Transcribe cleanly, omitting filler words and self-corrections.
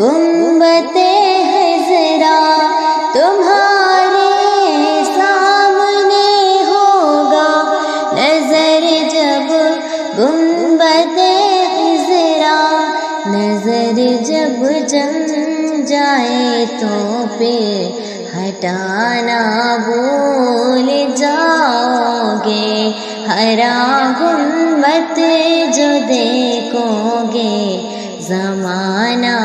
गुंबते हज़रा तुम्हारे सामने होगा। नजर जब गुंबते हज़रा, नजर जब जम जाए तो फिर हटाना भूल जाओगे। हरा गुंबद जो देखोगे ज़माना